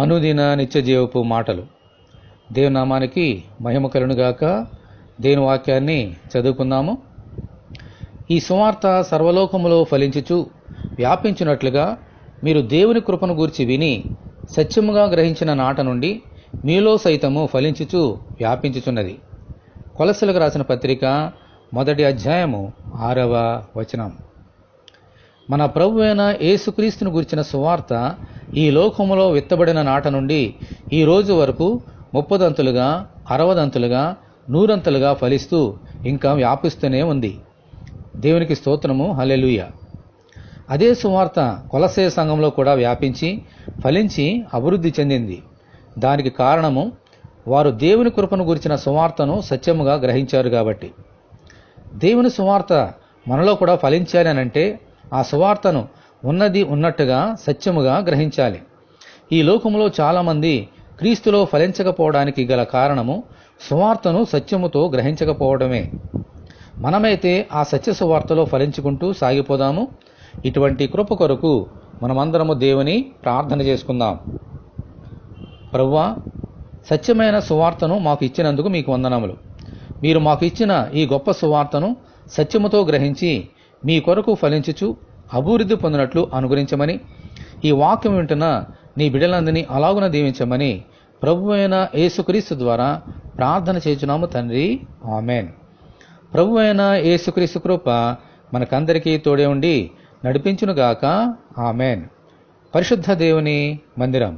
అనుదిన నిత్యజీవపు మాటలు. దేవుని నామానికి మహిమ కలుగునుగాక. దేవుని వాక్యాన్ని చదువుకుందాము. ఈ సువార్త సర్వలోకములో ఫలించుచు వ్యాపించినట్లుగా మీరు దేవుని కృపను గూర్చి విని సత్యముగా గ్రహించిన నాట నుండి మీలో సైతము ఫలించుచు వ్యాపించుచున్నది. కొలస్సీలకు రాసిన పత్రిక 1వ అధ్యాయము 6వ వచనం. మన ప్రభువైన యేసుక్రీస్తును గురించిన సువార్త ఈ లోకములో విత్తబడిన నాట నుండి ఈ రోజు వరకు 30దంతులుగా, 60దంతులుగా, 100ంతులుగా ఫలిస్తూ ఇంకా వ్యాపిస్తూనే ఉంది. దేవునికి స్తోత్రము, హల్లెలూయా. అదే సువార్త కొలస్సే సంఘంలో కూడా వ్యాపించి ఫలించి అభివృద్ధి చెందింది. దానికి కారణము వారు దేవుని కృపను గురించిన సువార్తను సత్యముగా గ్రహించారు కాబట్టి. దేవుని సువార్త మనలో కూడా ఫలించాలి అనంటే ఆ సువార్తను ఉన్నది ఉన్నట్టుగా సత్యముగా గ్రహించాలి. ఈ లోకములో చాలామంది క్రీస్తులో ఫలించకపోవడానికి గల కారణము సువార్తను సత్యముతో గ్రహించకపోవడమే. మనమైతే ఆ సత్య సువార్తలో ఫలించుకుంటూ సాగిపోదాము. ఇటువంటి కృప కొరకు మనమందరము దేవుని ప్రార్థన చేసుకుందాం. ప్రభువా, సత్యమైన సువార్తను మాకు ఇచ్చినందుకు మీకు వందనములు. మీరు మాకు ఇచ్చిన ఈ గొప్ప సువార్తను సత్యముతో గ్రహించి మీ కొరకు ఫలించుచు అభివృద్ధి పొందినట్లు అనుగ్రహించమని, ఈ వాక్యం వింటున్న నీ బిడ్డలందరినీ అలాగున దీవించమని ప్రభువైన యేసుక్రీస్తు ద్వారా ప్రార్థన చేయుచున్నాము తండ్రి, ఆమేన్. ప్రభువైన యేసుక్రీస్తు కృప మనకందరికీ తోడే ఉండి నడిపించునుగాక, ఆమేన్. పరిశుద్ధ దేవుని మందిరం.